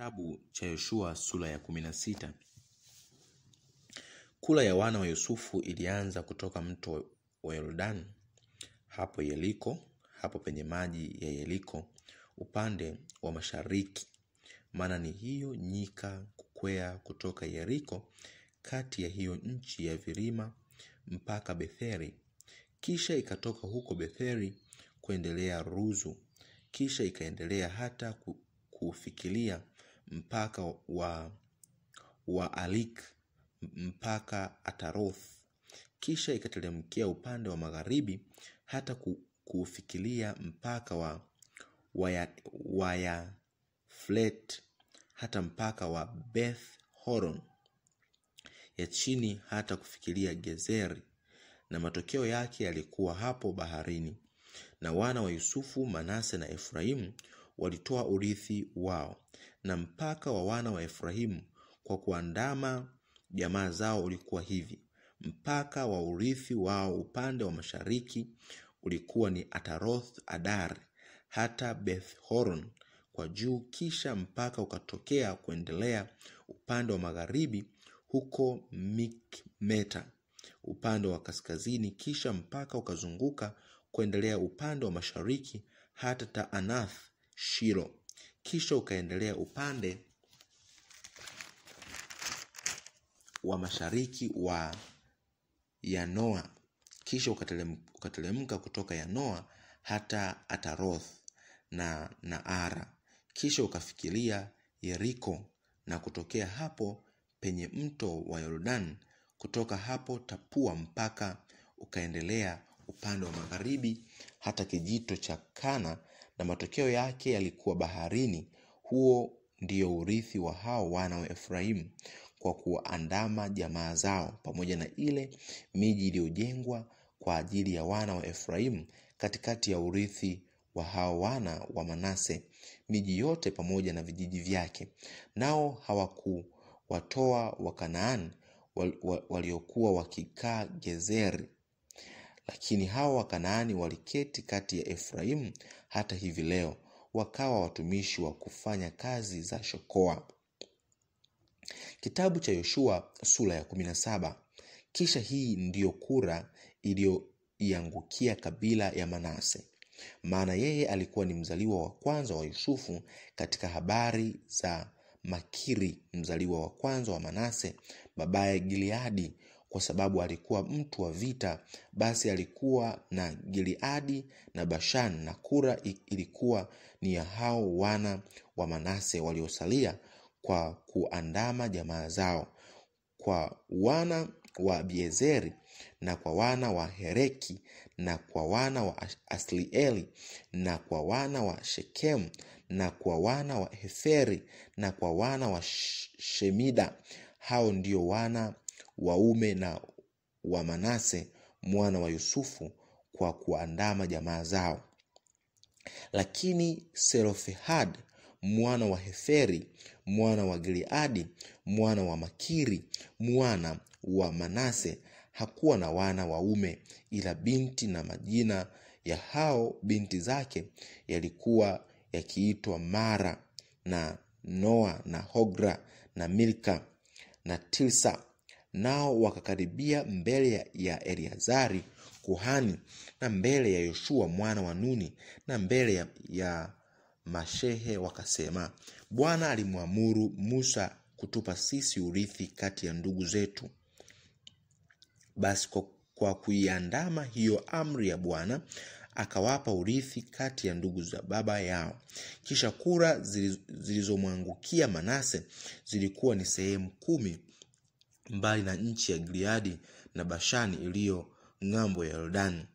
Kitabu cha Yoshua sura ya 16. Kula ya wana wa Yusufu ilianza kutoka mto wa Yordani, hapo Yeriko, hapo penye maji ya Yeriko, upande wa mashariki. Maana ni hiyo nyika kukwea kutoka Yeriko, kati ya hiyo nchi ya vilima mpaka Betheli. Kisha ikatoka huko Betheli kuendelea Ruzu. Kisha ikaendelea hata kufikilia mpaka wa Alik mpaka Ataroth. Kisha ikateremkia upande wa magharibi hata kufikilia mpaka wa Yaflet hata mpaka wa Beth Horon ya chini hata kufikilia Gezeri, na matokeo yake yalikuwa hapo baharini. Na wana wa Yusufu, Manase na Efraimu walitoa urithi wao. Na mpaka wa wana wa Efraimu kwa kuandama jamaa zao ulikuwa hivi: mpaka wa urithi wao upande wa mashariki ulikuwa ni Ataroth Adar hata Beth Horon kwa juu. Kisha mpaka ukatokea kuendelea upande wa magharibi huko Mikmeta upande wa kaskazini. Kisha mpaka ukazunguka kuendelea upande wa mashariki hata Taanath Shilo. Kisha ukaendelea upande wa mashariki wa Yanoa. Kisha ukatelemka kutoka Yanoa hata Ataroth na Naara. Kisha ukafikilia Yeriko na kutokea hapo penye mto wa Yordani. Kutoka hapo Tapua mpaka ukaendelea upande wa magharibi hata kijito cha Kana, na matokeo yake yalikuwa baharini. Huo ndio urithi wa hao wana wa Efraimu kwa kuandama jamaa zao, pamoja na ile miji iliyojengwa kwa ajili ya wana wa Efraimu katikati ya urithi wa hao wana wa Manase, miji yote pamoja na vijiji vyake. Nao hawakuwatoa Wakanaani waliokuwa wakikaa Gezeri, lakini hao Wakanaani waliketi kati ya Efraimu hata hivi leo, wakawa watumishi wa kufanya kazi za shokoa. Kitabu cha Yoshua sura ya 17. Kisha hii ndiyo kura iliyoiangukia kabila ya Manase, maana yeye alikuwa ni mzaliwa wa kwanza wa Yusufu. Katika habari za Makiri mzaliwa wa kwanza wa Manase babaye Gileadi, kwa sababu alikuwa mtu wa vita, basi alikuwa na Gileadi na Bashan, na kura ilikuwa ni ya hao wana wa Manase waliosalia kwa kuandama jamaa zao, kwa wana wa Biezeri na kwa wana wa Hereki na kwa wana wa Aslieli na kwa wana wa Shekemu na kwa wana wa Heferi na kwa wana wa Shemida. Hao ndio wana waume na wa Manase mwana wa Yusufu kwa kuandama jamaa zao. Lakini Serofehad mwana wa Heferi mwana wa Gileadi mwana wa Makiri mwana wa Manase hakuwa na wana waume ila binti, na majina ya hao binti zake yalikuwa yakiitwa Mara na Noa na Hogra na Milka na Tilsa. Nao wakakaribia mbele ya Eleazari kuhani na mbele ya Yoshua mwana wa Nuni na mbele ya mashehe, wakasema, Bwana alimwamuru Musa kutupa sisi urithi kati ya ndugu zetu. Basi kwa kuiandama hiyo amri ya Bwana, akawapa urithi kati ya ndugu za baba yao. Kisha kura zilizomwangukia Manase zilikuwa ni sehemu 10 mbali na nchi ya Gileadi na Bashani iliyo ng'ambo ya Yordani,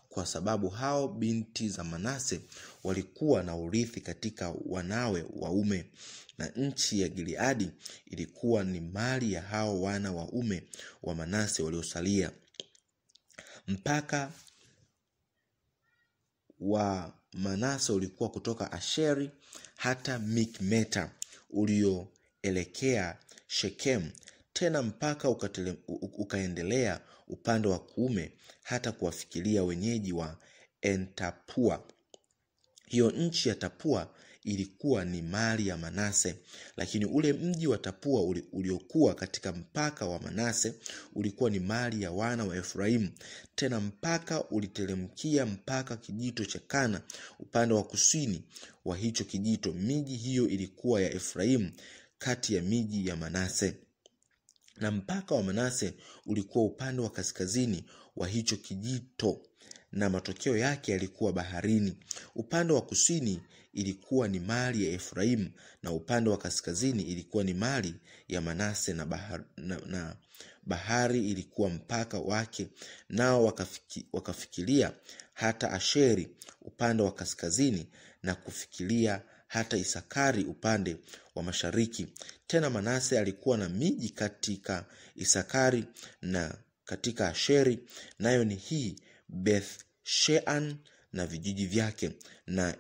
kwa sababu hao binti za Manase walikuwa na urithi katika wanawe waume, na nchi ya Gileadi ilikuwa ni mali ya hao wana waume wa Manase waliosalia. Mpaka wa Manase ulikuwa kutoka Asheri hata Mikmeta ulioelekea Shekemu. Tena mpaka ukaendelea upande wa kuume hata kuwafikilia wenyeji wa Entapua. Hiyo nchi ya Tapua ilikuwa ni mali ya Manase, lakini ule mji wa Tapua uliokuwa katika mpaka wa Manase ulikuwa ni mali ya wana wa Efraimu. Tena mpaka uliteremkia mpaka kijito cha Kana upande wa kusini wa hicho kijito. Miji hiyo ilikuwa ya Efraimu kati ya miji ya Manase. Na mpaka wa Manase ulikuwa upande wa kaskazini wa hicho kijito, na matokeo yake yalikuwa baharini. Upande wa kusini ilikuwa ni mali ya Efraimu, na upande wa kaskazini ilikuwa ni mali ya Manase, na bahari ilikuwa mpaka wake. Nao wakafikiria hata Asheri upande wa kaskazini, na kufikiria hata Isakari upande wa mashariki. Tena Manase alikuwa na miji katika Isakari na katika Asheri, nayo ni hii: Beth-Shean na vijiji vyake, na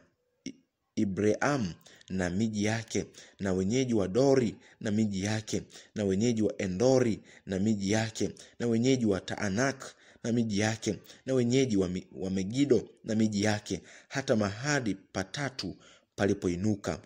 Ibream na miji yake, na wenyeji wa Dori na miji yake, na wenyeji wa Endori na miji yake, na wenyeji wa Taanak na miji yake, na wenyeji wa Megido na miji yake, hata mahali patatu palipoinuka.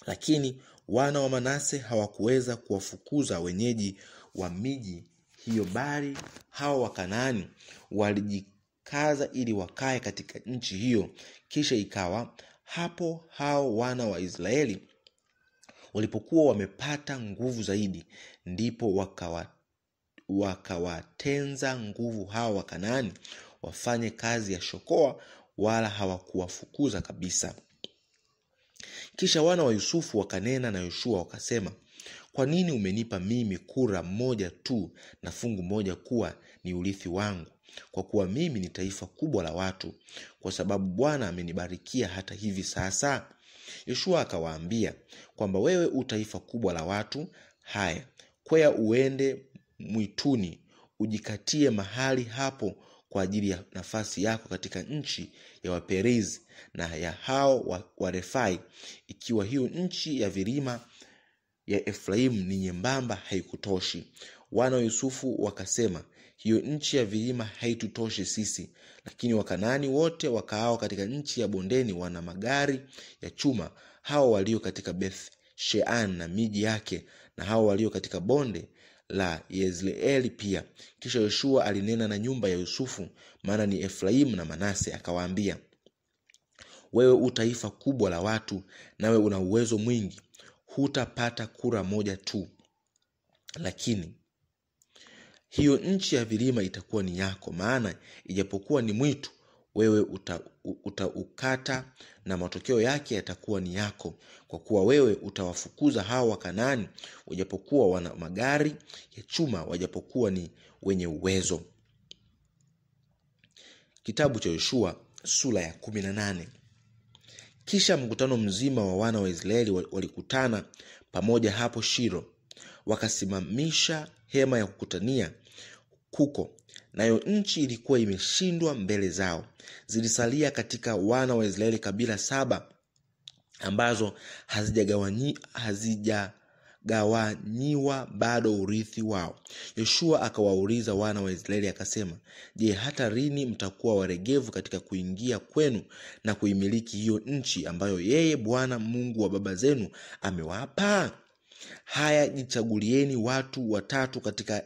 Lakini wana wa Manase hawakuweza kuwafukuza wenyeji wa miji hiyo, bali hao wa Kanaani walijikaza ili wakae katika nchi hiyo. Kisha ikawa hapo hao wana wa Israeli walipokuwa wamepata nguvu zaidi, ndipo wakawatenza nguvu hao wa Kanaani wafanye kazi ya shokoa, wala hawakuwafukuza kabisa. Kisha wana wa Yusufu wakanena na Yoshua wakasema, kwa nini umenipa mimi kura moja tu na fungu moja kuwa ni urithi wangu? Kwa kuwa mimi ni taifa kubwa la watu, kwa sababu Bwana amenibarikia hata hivi sasa. Yoshua akawaambia kwamba wewe u taifa kubwa la watu. Haya, kwea uende mwituni ujikatie mahali hapo kwa ajili ya nafasi yako katika nchi ya Waperizi na ya hao Warefai, ikiwa hiyo nchi ya vilima ya Efraimu ni nyembamba haikutoshi. Wana wa Yusufu wakasema, hiyo nchi ya vilima haitutoshi sisi, lakini Wakanaani wote wakaao katika nchi ya bondeni wana magari ya chuma, hao walio katika Beth-Shean na miji yake, na hao walio katika bonde la Yezreeli pia. Kisha Yoshua alinena na nyumba ya Yusufu, maana ni Efraimu na Manase, akawaambia, wewe u taifa kubwa la watu, nawe una uwezo mwingi. Hutapata kura moja tu, lakini hiyo nchi ya vilima itakuwa ni yako, maana ijapokuwa ni mwitu, wewe utaukata na matokeo yake yatakuwa ni yako, kwa kuwa wewe utawafukuza hao wa Kanaani, wajapokuwa wana magari ya chuma, wajapokuwa ni wenye uwezo. Kitabu cha Yoshua sura ya 18. Kisha mkutano mzima wa wana wa Israeli walikutana pamoja hapo Shilo, wakasimamisha hema ya kukutania kuko, nayo nchi ilikuwa imeshindwa mbele zao. Zilisalia katika wana wa Israeli kabila 7 ambazo hazijagawanyiwa bado urithi wao. Yoshua akawauliza wana wa Israeli akasema, je, hata lini mtakuwa waregevu katika kuingia kwenu na kuimiliki hiyo nchi ambayo yeye Bwana Mungu wa baba zenu amewapa? Haya, jichagulieni watu 3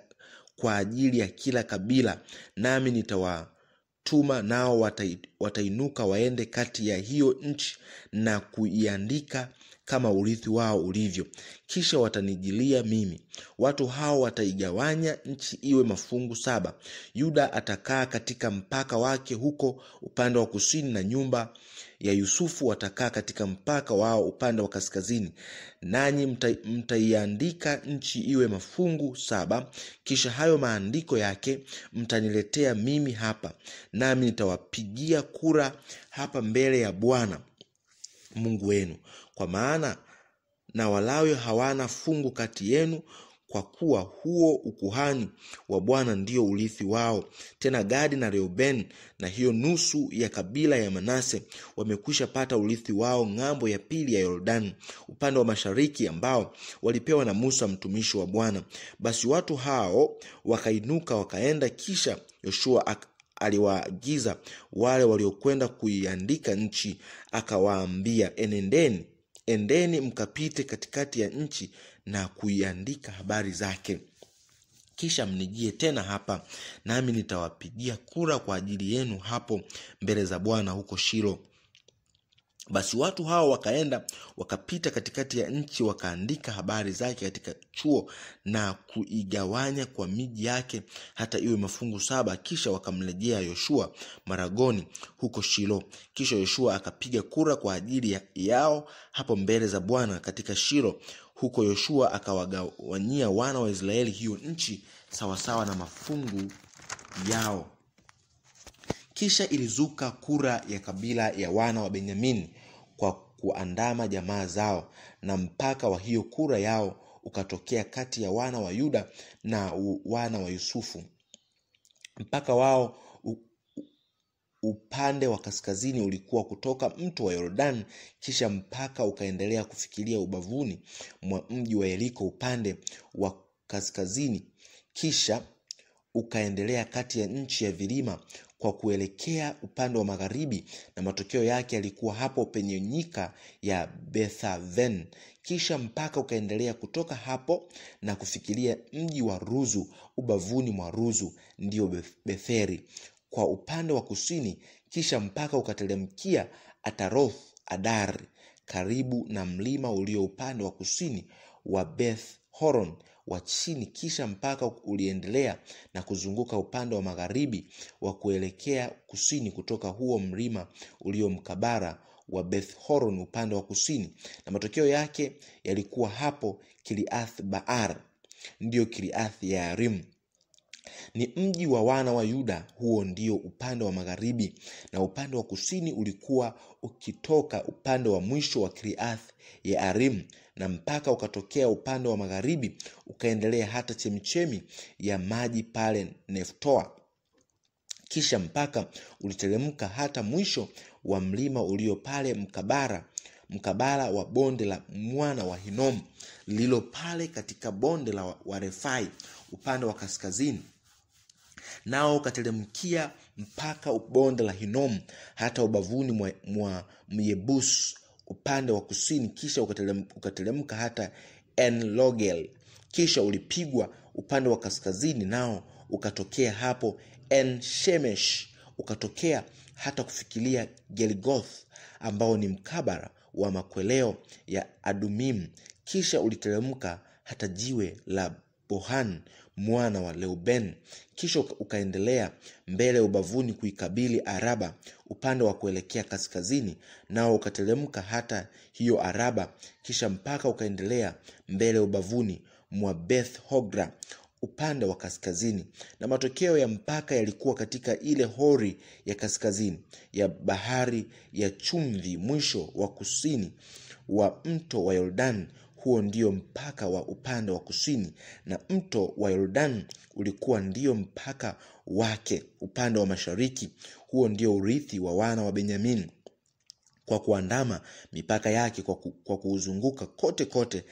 kwa ajili ya kila kabila, nami nitawatuma, nao watainuka waende kati ya hiyo nchi na kuiandika kama urithi wao ulivyo. Kisha watanijilia mimi. Watu hao wataigawanya nchi iwe mafungu 7. Yuda atakaa katika mpaka wake huko upande wa kusini, na nyumba ya Yusufu watakaa katika mpaka wao upande wa kaskazini. Nanyi mtaiandika nchi iwe mafungu 7. Kisha hayo maandiko yake mtaniletea mimi hapa, nami nitawapigia kura hapa mbele ya Bwana Mungu wenu. Kwa maana na Walawi hawana fungu kati yenu, kwa kuwa huo ukuhani wa Bwana ndio urithi wao. Tena Gadi na Reubeni na hiyo nusu ya kabila ya Manase wamekwisha pata urithi wao ng'ambo ya pili ya Yordani, upande wa mashariki, ambao walipewa na Musa mtumishi wa Bwana. Basi watu hao wakainuka wakaenda. Kisha Yoshua aliwaagiza wale waliokwenda kuiandika nchi, akawaambia, endeni mkapite katikati ya nchi na kuiandika habari zake. Kisha mnijie tena hapa, nami nitawapigia kura kwa ajili yenu hapo mbele za Bwana huko Shilo. Basi watu hao wakaenda wakapita katikati ya nchi, wakaandika habari zake katika chuo na kuigawanya kwa miji yake hata iwe mafungu 7. Kisha wakamlejea Yoshua maragoni huko Shilo. Kisha Yoshua akapiga kura kwa ajili yao hapo mbele za Bwana katika Shilo. Huko Yoshua akawagawanyia wana wa Israeli hiyo nchi sawasawa na mafungu yao. Kisha ilizuka kura ya kabila ya wana wa Benyamini kwa kuandama jamaa zao, na mpaka wa hiyo kura yao ukatokea kati ya wana wa Yuda na wana wa Yusufu. Mpaka wao upande wa kaskazini ulikuwa kutoka mto wa Yordani, kisha mpaka ukaendelea kufikiria ubavuni mwa mji wa Yeriko upande wa kaskazini, kisha ukaendelea kati ya nchi ya vilima kwa kuelekea upande wa magharibi, na matokeo yake yalikuwa hapo penye nyika ya Bethaven. Kisha mpaka ukaendelea kutoka hapo na kufikiria mji wa Ruzu ubavuni mwa Ruzu, ndio Betheri kwa upande wa kusini. Kisha mpaka ukatelemkia Ataroth Adar karibu na mlima ulio upande wa kusini wa Beth Horon wa chini. Kisha mpaka uliendelea na kuzunguka upande wa magharibi wa kuelekea kusini kutoka huo mlima ulio mkabara wa Beth Horon upande wa kusini, na matokeo yake yalikuwa hapo Kiriath Baar, ndio Kiriath Yearim. Ni mji wa wana wa Yuda. Huo ndio upande wa magharibi, na upande wa kusini ulikuwa ukitoka upande wa mwisho wa Kiriath Yearim, na mpaka ukatokea upande wa magharibi ukaendelea hata chemchemi ya maji pale Neftoa. Kisha mpaka uliteremka hata mwisho wa mlima ulio pale mkabala wa bonde la mwana wa Hinomu lililo pale katika bonde la Warefai upande wa kaskazini. Nao ukateremkia mpaka bonde la Hinomu hata ubavuni mwa Myebus upande wa kusini. Kisha ukateremka hata En-Rogel. Kisha ulipigwa upande wa kaskazini, nao ukatokea hapo En-Shemesh, ukatokea hata kufikiria Gelgoth ambao ni mkabara wa makweleo ya Adumim. Kisha uliteremka hata jiwe la Bohan mwana wa Leuben. Kisha ukaendelea mbele ubavuni kuikabili Araba upande wa kuelekea kaskazini, nao ukateremka hata hiyo Araba. Kisha mpaka ukaendelea mbele ubavuni mwa Beth Hogra upande wa kaskazini, na matokeo ya mpaka yalikuwa katika ile hori ya kaskazini ya bahari ya chumvi mwisho wa kusini wa mto wa Yordani. Huo ndio mpaka wa upande wa kusini, na mto wa Yordani ulikuwa ndio mpaka wake upande wa mashariki. Huo ndio urithi wa wana wa Benyamini kwa kuandama mipaka yake kwa kuuzunguka kote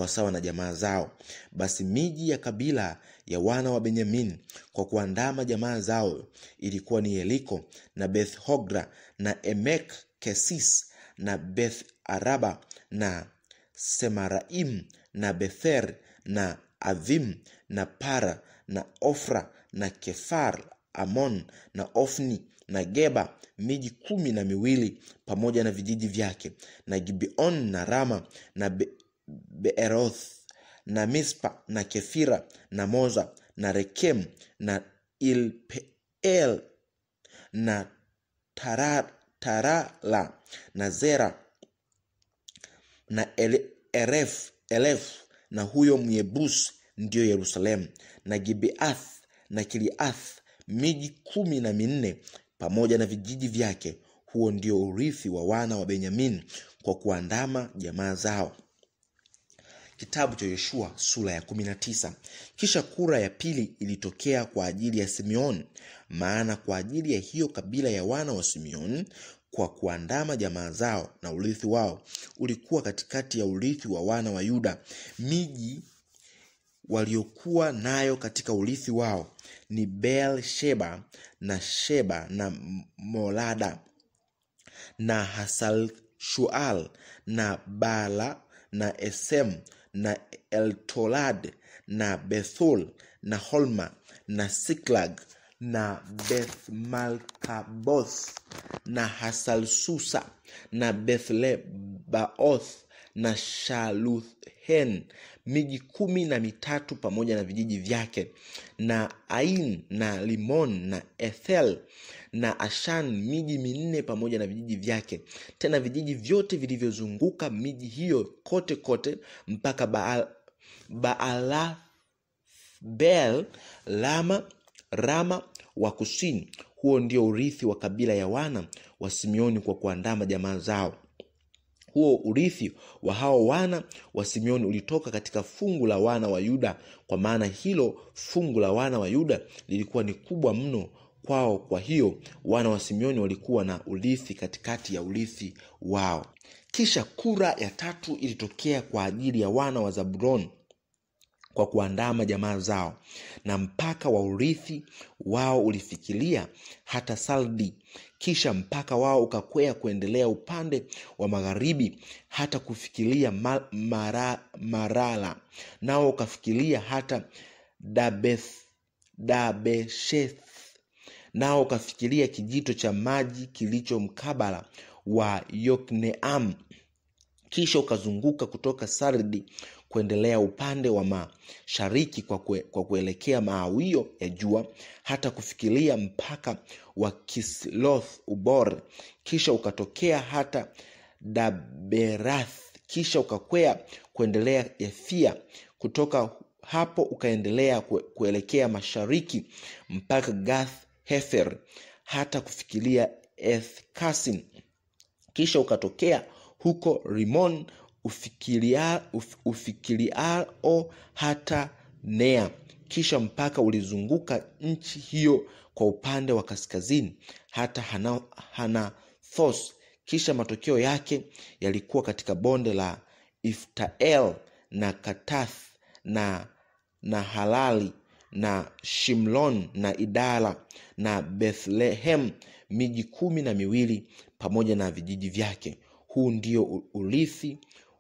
sawa na jamaa zao. Basi miji ya kabila ya wana wa Benyamini kwa kuandama jamaa zao ilikuwa ni Yeriko na Beth Hogra na Emek Kesis na Beth Araba na Semaraim na Bether na Avim na Para na Ofra na Kefar Amon na Ofni na Geba, miji 12 pamoja na vijiji vyake, na Gibeon na Rama na Beeroth na Mispa na Kefira na Moza na Rekem na Ilpeel na Tarala na Zera na Elef na huyo Myebus ndio Yerusalemu, na Gibeath na Kiriath, miji 14 pamoja na vijiji vyake. Huo ndio urithi wa wana wa Benyamini kwa kuandama jamaa zao. Kitabu cha Yoshua sura ya 19. Kisha kura ya pili ilitokea kwa ajili ya Simeon, maana kwa ajili ya hiyo kabila ya wana wa Simeon kwa kuandama jamaa zao, na urithi wao ulikuwa katikati ya urithi wa wana wa Yuda. Miji waliokuwa nayo katika urithi wao ni Beer-sheba na Molada na Hasal-Shual na Bala na Esem na Eltolad na Bethul na Holma na Siklag na Beth-Malkaboth na Hasal-Susa na Beth-Lebaoth na Shaluhen, miji 13 pamoja na vijiji vyake, na Ain na Limon na Ethel na Ashan, miji 4 pamoja na vijiji vyake, tena vijiji vyote vilivyozunguka miji hiyo kote mpaka Baal Rama wa kusini. Huo ndio urithi wa kabila ya wana wa Simeoni kwa kuandama jamaa zao. Huo urithi wa hao wana wa Simeoni ulitoka katika fungu la wana wa Yuda, kwa maana hilo fungu la wana wa Yuda lilikuwa ni kubwa mno kwao. Kwa hiyo wana wa Simeoni walikuwa na urithi katikati ya urithi wao. Kisha kura ya 3 ilitokea kwa ajili ya wana wa Zabuloni kwa kuandama jamaa zao, na mpaka wa urithi wao ulifikilia hata Saldi. Kisha mpaka wao ukakwea kuendelea upande wa magharibi hata kufikilia Marala, nao ukafikilia hata Dabesheth, nao ukafikilia kijito cha maji kilicho mkabala wa Yokneam. Kisha ukazunguka kutoka Sardi kuendelea upande wa mashariki kwa kuelekea maawio ya jua hata kufikilia mpaka wa Kisloth Ubor. Kisha ukatokea hata Daberath. Kisha ukakwea kuendelea Yafia. Kutoka hapo ukaendelea kuelekea mashariki mpaka Gath Hefer hata kufikilia Ethkasin. Kisha ukatokea huko Rimon ufikiliao hata Nea. Kisha mpaka ulizunguka nchi hiyo kwa upande wa kaskazini hata Hanathos. Kisha matokeo yake yalikuwa katika bonde la Iftael na Katath na Halali na Shimlon na Idala na Bethlehem, miji 12 pamoja na vijiji vyake. Huu ndio urithi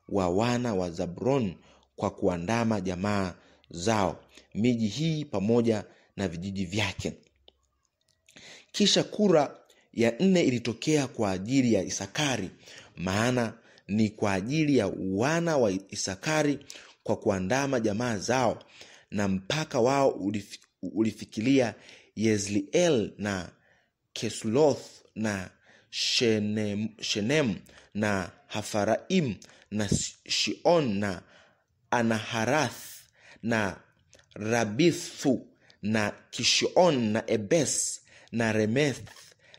wa wana wa Zabuloni kwa kuandama jamaa zao, miji hii pamoja na vijiji vyake. Kisha kura ya 4 ilitokea kwa ajili ya Isakari, maana ni kwa ajili ya wana wa Isakari kwa kuandama jamaa zao, na mpaka wao ulifikilia Yezliel na Kesloth na Shenem na Hafaraim na Shion na Anaharath na Rabithu na Kishion na Ebes na Remeth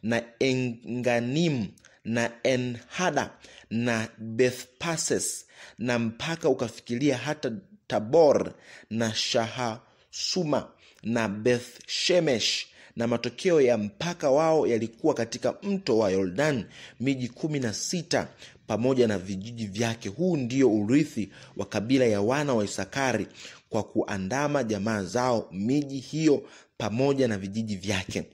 na Enganim na Enhada na Bethpases, na mpaka ukafikilia hata Tabor na Shahasuma na Beth-Shemesh, na matokeo ya mpaka wao yalikuwa katika mto wa Yordan, miji 16 pamoja na vijiji vyake. Huu ndio urithi wa kabila ya wana wa Isakari kwa kuandama jamaa zao, miji hiyo pamoja na vijiji vyake.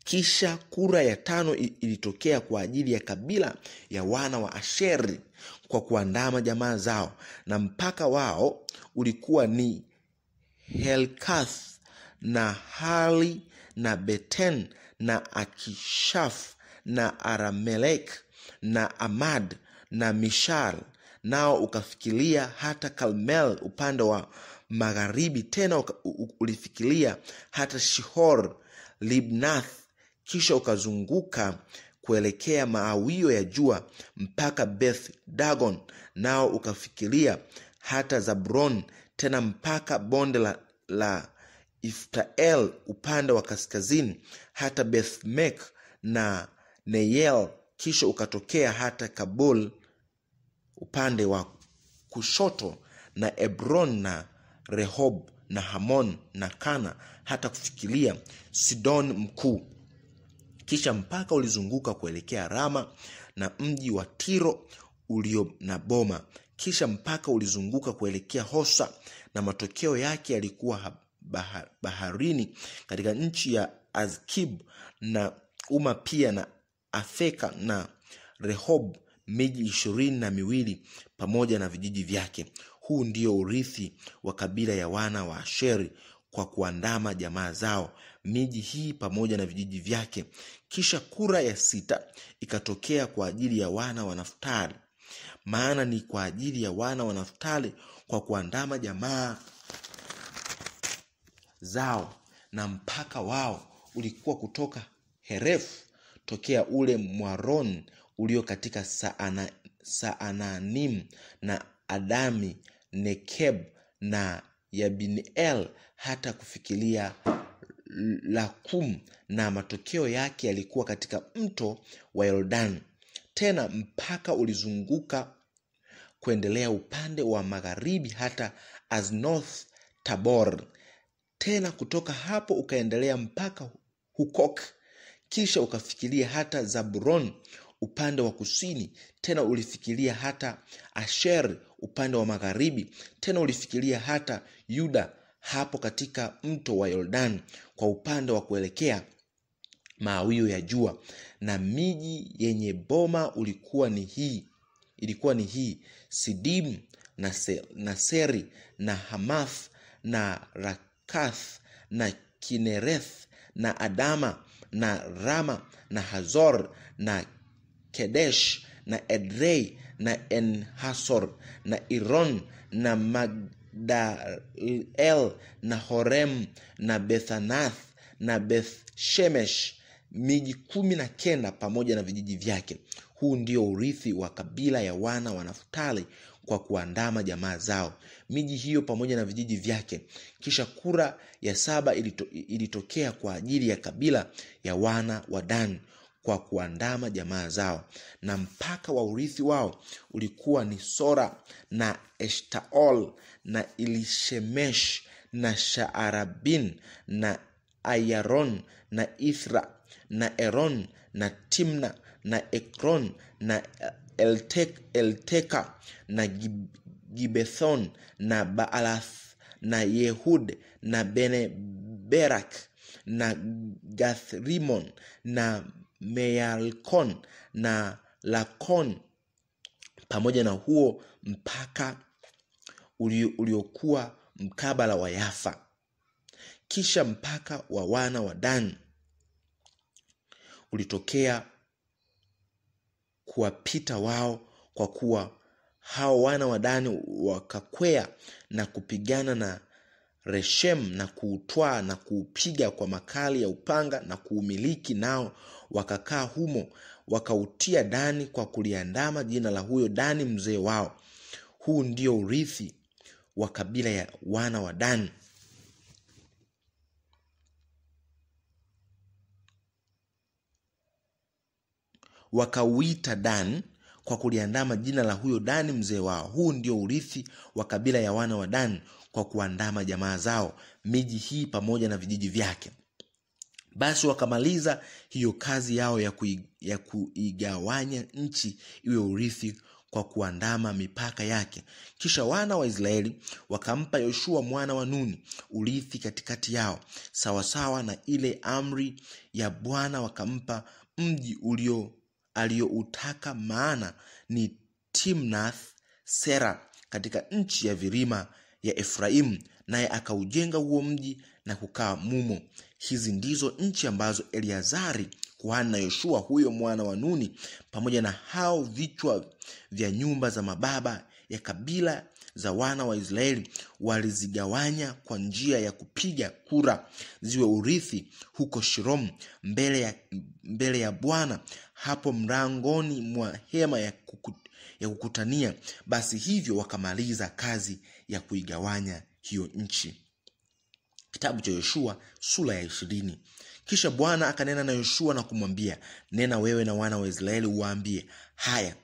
Kisha kura ya 5 ilitokea kwa ajili ya kabila ya wana wa Asheri kwa kuandama jamaa zao, na mpaka wao ulikuwa ni Helkath na Hali na Beten na Akishaf na Aramelek na Amad na Mishal, nao ukafikilia hata Kalmel upande wa magharibi, tena ulifikilia hata Shihor Libnath. Kisha ukazunguka kuelekea maawio ya jua mpaka Beth Dagon, nao ukafikilia hata Zabron, tena mpaka bonde la Iftael upande wa kaskazini hata Bethmek na Neyel. Kisha ukatokea hata Kabul upande wa kushoto na Ebron na Rehob na Hamon na Kana hata kufikilia Sidon mkuu. Kisha mpaka ulizunguka kuelekea Rama na mji wa Tiro ulio na boma. Kisha mpaka ulizunguka kuelekea Hosa, na matokeo yake yalikuwa baharini katika nchi ya Azkib na Uma pia na Afeka na Rehob, miji 22 pamoja na vijiji vyake. Huu ndio urithi wa kabila ya wana wa Asheri kwa kuandama jamaa zao, miji hii pamoja na vijiji vyake. Kisha kura ya 6 ikatokea kwa ajili ya wana wa Naftali, maana ni kwa ajili ya wana wa Naftali kwa kuandama jamaa zao, na mpaka wao ulikuwa kutoka Heref, tokea ule Mwaron ulio katika Saananim na Adami, Nekeb na Yabineel, hata kufikilia Lakum, na matokeo yake yalikuwa katika mto wa Yordani. Tena mpaka ulizunguka kuendelea upande wa magharibi hata Aznoth Tabor. Tena kutoka hapo ukaendelea mpaka Hukok, kisha ukafikiria hata Zabron upande wa kusini. Tena ulifikiria hata Asher upande wa magharibi. Tena ulifikiria hata Yuda hapo katika mto wa Yordani kwa upande wa kuelekea mawio ya jua. Na miji yenye boma ilikuwa ni hii: Sidim na Seri na Hamath na Rakath na Kinereth na Adama na Rama na Hazor na Kedesh na Edrei na Enhasor na Iron na Magdalel na Horem na Bethanath na Beth-Shemesh, miji 19 pamoja na vijiji vyake. Huu ndio urithi wa kabila ya wana wa Naftali kwa kuandama jamaa zao, miji hiyo pamoja na vijiji vyake. Kisha kura ya 7 ilitokea kwa ajili ya kabila ya wana wa Dan kwa kuandama jamaa zao, na mpaka wa urithi wao ulikuwa ni Sora na Eshtaol na Ilishemesh na Shaarabin na Ayaron na Ithra na Eron na Timna na Ekron na Elteka na Gibethon na Baalath na Yehud na Bene-Berak na Gathrimon na Meyalkon na Lakon, pamoja na huo mpaka uliokuwa mkabala wa Yafa. Kisha mpaka wa wana wa Dan ulitokea kuwapita wao, kwa kuwa hao wana wa Dani wakakwea na kupigana na Reshem na kuutwaa na kuupiga kwa makali ya upanga na kuumiliki, nao wakakaa humo, wakautia Dani kwa kuliandama jina la huyo Dani mzee wao. Huu ndio urithi wa kabila ya wana wa Dani. Wakauita Dan kwa kuliandama jina la huyo Dani mzee wao. Huu ndio urithi wa kabila ya wana wa Dan kwa kuandama jamaa zao, miji hii pamoja na vijiji vyake. Basi wakamaliza hiyo kazi yao ya kuigawanya nchi iwe urithi kwa kuandama mipaka yake. Kisha wana wa Israeli wakampa Yoshua mwana wa Nuni urithi katikati yao, sawasawa na ile amri ya Bwana. Wakampa mji alioutaka, maana ni Timnath Sera katika nchi ya vilima ya Efraimu, naye akaujenga huo mji na kukaa mumo. Hizi ndizo nchi ambazo Eleazari kuhani na Yoshua huyo mwana wa Nuni pamoja na hao vichwa vya nyumba za mababa ya kabila za wana wa Israeli walizigawanya kwa njia ya kupiga kura ziwe urithi huko Shirom mbele ya Bwana, hapo mlangoni mwa hema ya kukutania. Basi hivyo wakamaliza kazi ya kuigawanya hiyo nchi. Kitabu cha Yoshua sura ya 20. Kisha Bwana akanena na Yoshua na kumwambia, nena wewe na wana wa Israeli uwaambie, haya,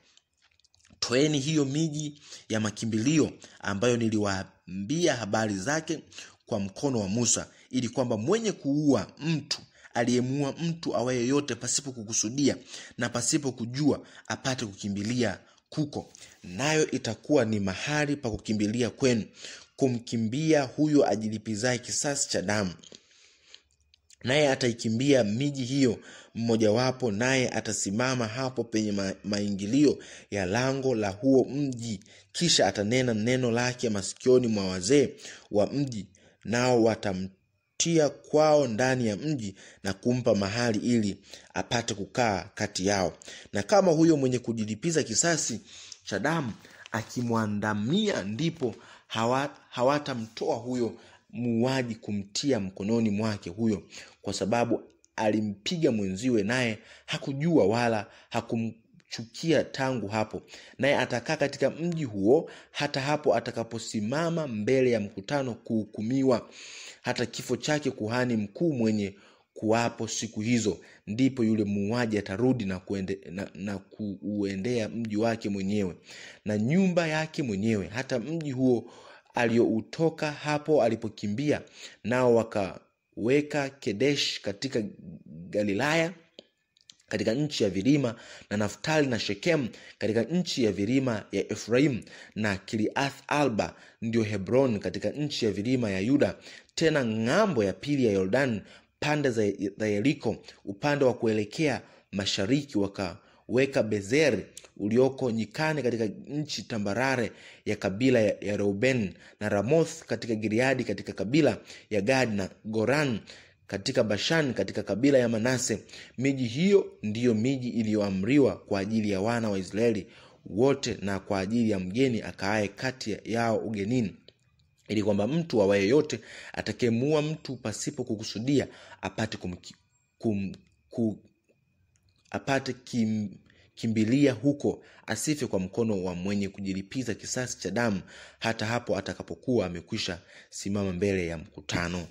toeni hiyo miji ya makimbilio ambayo niliwaambia habari zake kwa mkono wa Musa, ili kwamba mwenye kuua mtu, aliyemuua mtu awaye yote pasipo kukusudia na pasipo kujua, apate kukimbilia kuko, nayo itakuwa ni mahali pa kukimbilia kwenu, kumkimbia huyo ajilipizaye kisasi cha damu. Naye ataikimbia miji hiyo mmojawapo, naye atasimama hapo penye maingilio ya lango la huo mji. Kisha atanena neno lake masikioni mwa wazee wa mji, nao watamtia kwao ndani ya mji na kumpa mahali ili apate kukaa kati yao. Na kama huyo mwenye kujilipiza kisasi cha damu akimwandamia, ndipo hawatamtoa huyo muuaji kumtia mkononi mwake huyo, kwa sababu alimpiga mwenziwe, naye hakujua wala hakumchukia tangu hapo. Naye atakaa katika mji huo hata hapo atakaposimama mbele ya mkutano kuhukumiwa, hata kifo chake kuhani mkuu mwenye kuwapo siku hizo. Ndipo yule muuaji atarudi na kuuendea mji wake mwenyewe na nyumba yake mwenyewe, hata mji huo alioutoka hapo alipokimbia. Nao wakaweka Kedesh katika Galilaya katika nchi ya vilima, na Naftali na Shekem katika nchi ya vilima ya Efraim, na Kiriath Alba ndio Hebron katika nchi ya vilima ya Yuda. Tena ng'ambo ya pili ya Yordan, pande za Yeriko upande wa kuelekea mashariki, wakaweka Bezeri ulioko nyikani katika nchi tambarare ya kabila ya Reuben, na Ramoth katika Gileadi katika kabila ya Gad, na Goran katika Bashan katika kabila ya Manase. Miji hiyo ndiyo miji iliyoamriwa kwa ajili ya wana wa Israeli wote, na kwa ajili ya mgeni akaaye kati yao ugenini, ili kwamba mtu awaye yote atakayemua mtu pasipo kukusudia apate kimbilia huko, asife kwa mkono wa mwenye kujilipiza kisasi cha damu, hata hapo atakapokuwa amekwisha simama mbele ya mkutano.